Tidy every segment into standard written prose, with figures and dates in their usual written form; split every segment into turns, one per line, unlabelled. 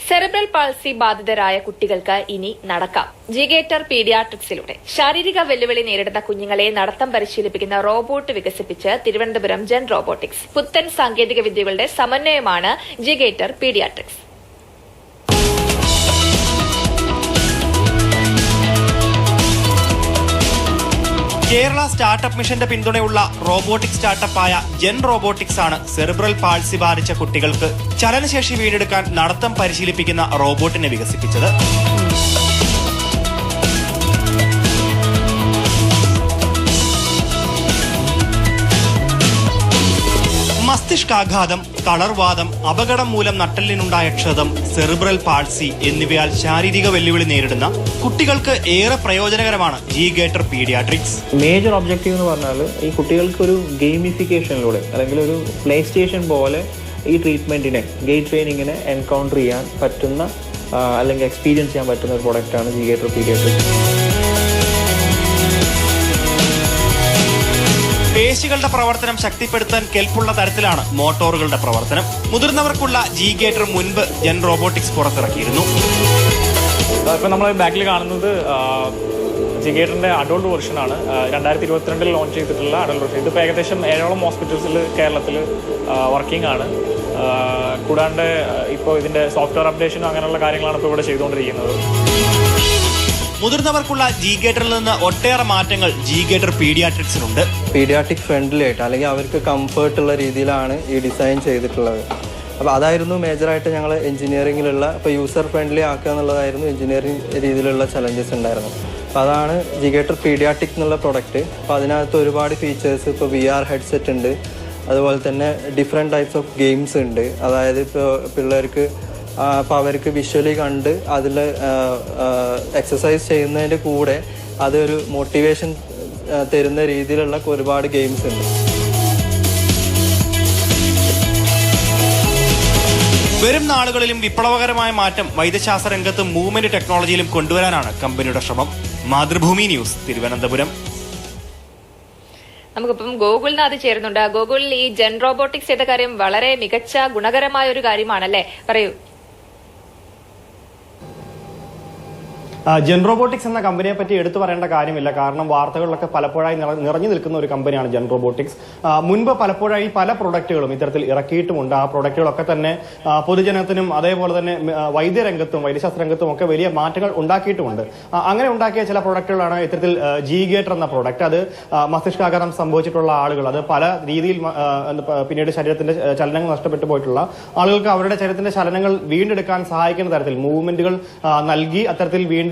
Cerebral palsy ബാധിതരായ കുട്ടികൾക്ക് ഇനി നടക്കാം. ജിഗേറ്റർ പീഡിയാട്രിക്സിലൂടെ ശാരീരിക വെല്ലുവിളി നേരിടുന്ന കുഞ്ഞുങ്ങളെ നടത്തം പരിശീലിപ്പിക്കുന്ന റോബോട്ട് വികസിപ്പിച്ച് തിരുവനന്തപുരം ജെൻ റോബോട്ടിക്സ്. പുത്തൻ സാങ്കേതിക വിദ്യകളുടെ സമന്വയമാണ് ജിഗേറ്റർ പീഡിയാട്രിക്സ്.
കേരള സ്റ്റാർട്ടപ്പ് മിഷന്റെ പിന്തുണയുള്ള റോബോട്ടിക് സ്റ്റാർട്ടപ്പായ ജെൻ റോബോട്ടിക്സ് ആണ് സെറിബ്രൽ പാൾസി ബാധിച്ച കുട്ടികൾക്ക് ചലനശേഷി വീണ്ടെടുക്കാൻ നടത്തം പരിശീലിപ്പിക്കുന്ന റോബോട്ടിനെ വികസിപ്പിച്ചത്. മസ്തിഷ്കാഘാതം, തളർവാദം, അപകടം മൂലം നട്ടെല്ലിനുണ്ടായ ക്ഷതം, സെറിബ്രൽ പാൾസി എന്നിവയാൽ ശാരീരിക വെല്ലുവിളി നേരിടുന്ന കുട്ടികൾക്ക് ഏറെ പ്രയോജനകരമാണ് ജിഗേറ്റർ പീഡിയാട്രിക്സ്.
മേജർ ഒബ്ജക്റ്റീവ് എന്ന് പറഞ്ഞാൽ ഈ കുട്ടികൾക്ക് ഒരു ഗെയിമിഫിക്കേഷനിലൂടെ അല്ലെങ്കിൽ ഒരു പ്ലേ സ്റ്റേഷൻ പോലെ ഈ ട്രീറ്റ്മെന്റിനെ ഗെയിം ട്രെയിനിങ്ങിനെ എൻകൗണ്ടർ ചെയ്യാൻ പറ്റുന്ന അല്ലെങ്കിൽ എക്സ്പീരിയൻസ് ചെയ്യാൻ പറ്റുന്ന ഒരു പ്രൊഡക്റ്റാണ് ജിഗേറ്റർ പീഡിയാട്രിക്സ്.
പേശികളുടെ പ്രവർത്തനം ശക്തിപ്പെടുത്താൻ കെൽപ്പുള്ള തരത്തിലാണ് മോട്ടോറുകളുടെ പ്രവർത്തനം. മുതിർന്നവർക്കുള്ള ജിഗേറ്റർ മുൻപ് ജെൻ റോബോട്ടിക്സ് പുറത്തിറക്കിയിരുന്നു.
ഇപ്പം നമ്മൾ ബാക്കിൽ കാണുന്നത് ജിഗേറ്ററിന്റെ അഡൾട്ട് വെർഷനാണ്. 2022 ലോഞ്ച് ചെയ്തിട്ടുള്ള അഡൾട്ട് വെർഷൻ. ഇതിപ്പോൾ ഏകദേശം 7ഓളം ഹോസ്പിറ്റൽസിൽ കേരളത്തിൽ വർക്കിംഗ് ആണ്. കൂടാണ്ട് ഇപ്പോൾ ഇതിന്റെ സോഫ്റ്റ്വെയർ അപ്ഡേഷനും അങ്ങനെയുള്ള കാര്യങ്ങളാണ് ഇപ്പോൾ ഇവിടെ ചെയ്തുകൊണ്ടിരിക്കുന്നത്.
മുതിർന്നവർക്കുള്ള ജിഗേറ്ററിൽ നിന്ന് ഒട്ടേറെ മാറ്റങ്ങൾ ജിഗേറ്റർ പീഡിയാട്രിക്സിനുണ്ട്.
പീഡിയാട്രിക് ഫ്രണ്ട്ലി ആയിട്ട് അല്ലെങ്കിൽ അവർക്ക് കംഫേർട്ടുള്ള രീതിയിലാണ് ഈ ഡിസൈൻ ചെയ്തിട്ടുള്ളത്. അപ്പോൾ അതായിരുന്നു മേജറായിട്ട് ഞങ്ങൾ എഞ്ചിനീയറിംഗിലുള്ള ഇപ്പോൾ യൂസർ ഫ്രണ്ട്ലി ആക്കുക എന്നുള്ളതായിരുന്നു എഞ്ചിനീയറിംഗ് രീതിയിലുള്ള ചലഞ്ചസ് ഉണ്ടായിരുന്നത്. അപ്പോൾ അതാണ് ജിഗേറ്റർ പീഡിയാട്രിക് എന്നുള്ള പ്രൊഡക്റ്റ്. അപ്പോൾ അതിനകത്ത് ഒരുപാട് ഫീച്ചേഴ്സ്, ഇപ്പോൾ VR ഹെഡ്സെറ്റ് ഉണ്ട്, അതുപോലെ തന്നെ ഡിഫറെൻറ്റ് ടൈപ്സ് ഓഫ് ഗെയിംസ് ഉണ്ട്. അതായത് ഇപ്പോൾ പിള്ളേർക്ക് അപ്പോൾ അവർക്ക് വിഷ്വലി കണ്ട് അതിൽ എക്സസൈസ് ചെയ്യുന്നതിൻ്റെ കൂടെ അതൊരു മോട്ടിവേഷൻ തരുന്ന രീതിയിലുള്ള ഒരുപാട് ഗെയിംസ് ഉണ്ട്.
വരും നാളുകളിലും വിപ്ലവകരമായ മാറ്റം വൈദ്യശാസ്ത്ര രംഗത്തും മൂവ്മെന്റ് ടെക്നോളജിയിലും കൊണ്ടുവരാനാണ് കമ്പനിയുടെ ശ്രമം. മാതൃഭൂമി ന്യൂസ്, തിരുവനന്തപുരം.
നമുക്കിപ്പം ഗൂഗിളിനകത്ത് ചേരുന്നുണ്ട്. ഗൂഗിളിൽ ഈ ജെൻ റോബോട്ടിക്സ് ചെയ്ത കാര്യം വളരെ മികച്ച ഗുണകരമായ ഒരു കാര്യമാണല്ലേ? പറയൂ.
ജെൻ റോബോട്ടിക്സ് എന്ന കമ്പനിയെ പറ്റി എടുത്തു പറയേണ്ട കാര്യമില്ല. കാരണം വാർത്തകളിലൊക്കെ പലപ്പോഴായി നിറഞ്ഞു നിൽക്കുന്ന ഒരു കമ്പനിയാണ് ജെൻ റോബോട്ടിക്സ്. മുൻപ് പലപ്പോഴായി പല പ്രൊഡക്റ്റുകളും ഇത്തരത്തിൽ ഇറക്കിയിട്ടുമുണ്ട്. ആ പ്രൊഡക്റ്റുകളൊക്കെ തന്നെ പൊതുജനത്തിനും അതേപോലെ തന്നെ വൈദ്യരംഗത്തും വൈദ്യശാസ്ത്ര രംഗത്തും ഒക്കെ വലിയ മാറ്റങ്ങൾ ഉണ്ടാക്കിയിട്ടുമുണ്ട്. അങ്ങനെ ഉണ്ടാക്കിയ ചില പ്രൊഡക്റ്റുകളാണ് ഇത്തരത്തിൽ ജിഗേറ്റർ എന്ന പ്രൊഡക്റ്റ്. അത് മസ്തിഷ്കാഘാതം സംഭവിച്ചിട്ടുള്ള ആളുകൾ, അത് പല രീതിയിൽ പിന്നീട് ശരീരത്തിന്റെ ചലനങ്ങൾ നഷ്ടപ്പെട്ടു പോയിട്ടുള്ള ആളുകൾക്ക് അവരുടെ ശരീരത്തിന്റെ ചലനങ്ങൾ വീണ്ടെടുക്കാൻ സഹായിക്കുന്ന തരത്തിൽ മൂവ്മെന്റുകൾ നൽകി അത്തരത്തിൽ വീണ്ടും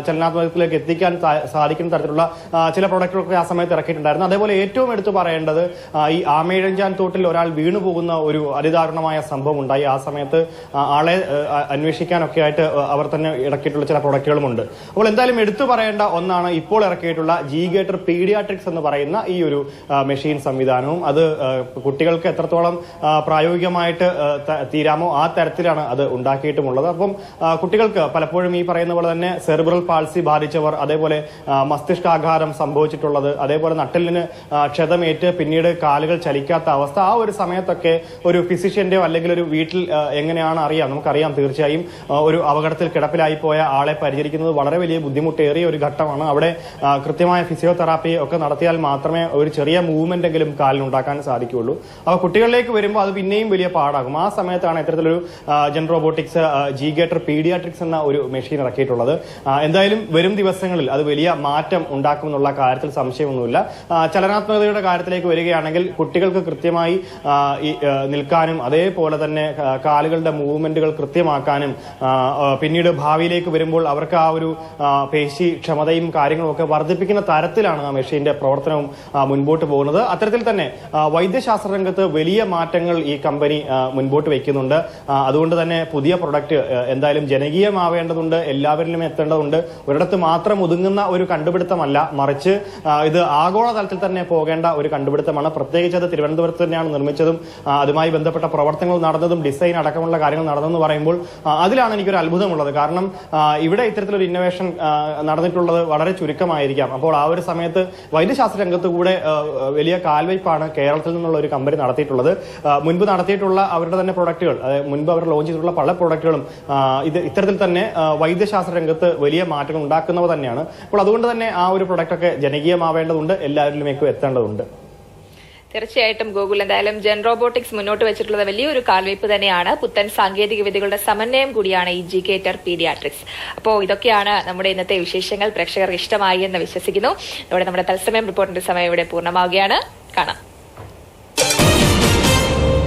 ചലനാത്മകത്തിലേക്ക് എത്തിക്കാൻ സാധിക്കുന്ന തരത്തിലുള്ള ചില പ്രൊഡക്റ്റുകളൊക്കെ ആ സമയത്ത് ഇറക്കിയിട്ടുണ്ടായിരുന്നു. അതേപോലെ ഏറ്റവും എടുത്തു പറയേണ്ടത് ഈ ആമേഴഞ്ചാൻ തോട്ടിൽ ഒരാൾ വീണു പോകുന്ന ഒരു അതിദാരുണമായ സംഭവം ഉണ്ടായി. ആ സമയത്ത് ആളെ അന്വേഷിക്കാനൊക്കെ ആയിട്ട് അവർ തന്നെ ഇറക്കിയിട്ടുള്ള ചില പ്രൊഡക്റ്റുകളുമുണ്ട്. അപ്പോൾ എന്തായാലും എടുത്തു പറയേണ്ട ഒന്നാണ് ഇപ്പോൾ ഇറക്കിയിട്ടുള്ള ജിഗേറ്റർ പീഡിയാട്രിക്സ് എന്ന് പറയുന്ന ഈ ഒരു മെഷീൻ സംവിധാനവും. അത് കുട്ടികൾക്ക് എത്രത്തോളം പ്രായോഗികമായിട്ട് തീരാമോ ആ തരത്തിലാണ് അത് ഉണ്ടാക്കിയിട്ടുമുള്ളത്. അപ്പം കുട്ടികൾക്ക് പലപ്പോഴും ഈ പറയുന്ന പോലെ തന്നെ സെറിബ്രൽ പാൾസി ബാധിച്ചവർ, അതേപോലെ മസ്തിഷ്കാഘാതം സംഭവിച്ചിട്ടുള്ളത്, അതേപോലെ നട്ടെല്ലിന് ക്ഷതമേറ്റ് പിന്നീട് കാലുകൾ ചലിക്കാത്ത അവസ്ഥ, ആ ഒരു സമയത്തൊക്കെ ഒരു ഫിസിഷ്യന്റെയോ അല്ലെങ്കിൽ ഒരു വീട്ടിൽ എങ്ങനെയാണ് അറിയാം, നമുക്കറിയാം തീർച്ചയായും ഒരു അപകടത്തിൽ കിടപ്പിലായി പോയ ആളെ പരിചരിക്കുന്നത് വളരെ വലിയ ബുദ്ധിമുട്ടേറിയ ഒരു ഘട്ടമാണ്. അവിടെ കൃത്യമായ ഫിസിയോതെറാപ്പി ഒക്കെ നടത്തിയാൽ മാത്രമേ ഒരു ചെറിയ മൂവ്മെന്റ് എങ്കിലും കാലിനുണ്ടാക്കാൻ സാധിക്കുകയുള്ളൂ. അപ്പോൾ കുട്ടികളിലേക്ക് വരുമ്പോൾ അത് പിന്നെയും വലിയ പാടാകും. ആ സമയത്താണ് ഇത്തരത്തിലൊരു ജെൻ റോബോട്ടിക്സ് ജിഗേറ്റർ പീഡിയാട്രിക്സ് എന്ന ഒരു മെഷീൻ ഇറക്കിയിട്ടുള്ളത്. എന്തായാലും വരും ദിവസങ്ങളിൽ അത് വലിയ മാറ്റം ഉണ്ടാക്കുമെന്നുള്ള കാര്യത്തിൽ സംശയമൊന്നുമില്ല. ചലനാത്മകതയുടെ കാര്യത്തിലേക്ക് വരികയാണെങ്കിൽ കുട്ടികൾക്ക് കൃത്യമായി നിൽക്കാനും അതേപോലെ തന്നെ കാലുകളുടെ മൂവ്മെന്റുകൾ കൃത്യമാക്കാനും പിന്നീട് ഭാവിയിലേക്ക് വരുമ്പോൾ അവർക്ക് ആ ഒരു പേശി ക്ഷമതയും കാര്യങ്ങളും ഒക്കെ വർദ്ധിപ്പിക്കുന്ന തരത്തിലാണ് ആ മെഷീന്റെ പ്രവർത്തനവും മുൻപോട്ട് പോകുന്നത്. അത്തരത്തിൽ തന്നെ വൈദ്യശാസ്ത്ര രംഗത്ത് വലിയ മാറ്റങ്ങൾ ഈ കമ്പനി മുൻപോട്ട് വയ്ക്കുന്നുണ്ട്. അതുകൊണ്ട് തന്നെ പുതിയ പ്രൊഡക്റ്റ് എന്തായാലും ജനകീയമാവേണ്ടതുണ്ട്, എല്ലാവരിലും എത്തേണ്ടതുണ്ട്. നടത്തേണ്ടതുണ്ട്. ഒരിടത്ത് മാത്രം ഒതുങ്ങുന്ന ഒരു കണ്ടുപിടുത്തമല്ല, മറിച്ച് ഇത് ആഗോളതലത്തിൽ തന്നെ പോകേണ്ട ഒരു കണ്ടുപിടുത്തമാണ്. പ്രത്യേകിച്ച് അത് തിരുവനന്തപുരത്ത് തന്നെയാണ് നിർമ്മിച്ചതും അതുമായി ബന്ധപ്പെട്ട പ്രവർത്തനങ്ങൾ നടന്നതും ഡിസൈൻ അടക്കമുള്ള കാര്യങ്ങൾ നടന്നെന്ന് പറയുമ്പോൾ അതിലാണ് എനിക്കൊരു അത്ഭുതമുള്ളത്. കാരണം ഇവിടെ ഇത്തരത്തിലൊരു ഇന്നോവേഷൻ നടന്നിട്ടുള്ളത് വളരെ ചുരുക്കമായിരിക്കാം. അപ്പോൾ ആ ഒരു സമയത്ത് വൈദ്യശാസ്ത്ര രംഗത്ത് കൂടെ വലിയ കാൽവയ്പാണ് കേരളത്തിൽ നിന്നുള്ള ഒരു കമ്പനി നടത്തിയിട്ടുള്ളത്. മുൻപ് നടത്തിയിട്ടുള്ള അവരുടെ തന്നെ പ്രൊഡക്റ്റുകൾ, മുൻപ് അവർ ലോഞ്ച് ചെയ്തിട്ടുള്ള പല പ്രൊഡക്റ്റുകളും ഇത്തരത്തിൽ തന്നെ വൈദ്യശാസ്ത്ര രംഗത്ത് വലിയ മാറ്റങ്ങൾ ഉണ്ടാക്കുന്നവ തന്നെയാണ്. അപ്പോൾ അതുകൊണ്ട് തന്നെ ആ ഒരു പ്രൊഡക്റ്റൊക്കെ ജനകീയമാവേണ്ടതുണ്ട്, എല്ലാവരിലുമേക്കും എത്തേണ്ടതുണ്ട്.
തീർച്ചയായിട്ടും ഗൂഗിൾ എന്തായാലും ജെൻ റോബോട്ടിക്സ് മുന്നോട്ട് വെച്ചിട്ടുള്ളത് വലിയൊരു കാൽവയ്പ് തന്നെയാണ്. പുത്തൻ സാങ്കേതിക വിദ്യകളുടെ സമന്വയം കൂടിയാണ് ഈ ജിഗേറ്റർ പീഡിയാട്രിക്സ്. അപ്പോൾ ഇതൊക്കെയാണ് നമ്മുടെ ഇന്നത്തെ വിശേഷങ്ങൾ. പ്രേക്ഷകർക്ക് ഇഷ്ടമായി എന്ന് വിശ്വസിക്കുന്നു. നമ്മുടെ തത്സമയം റിപ്പോർട്ടിന്റെ സമയം ഇവിടെ പൂർണ്ണമാവുകയാണ്. കാണാം.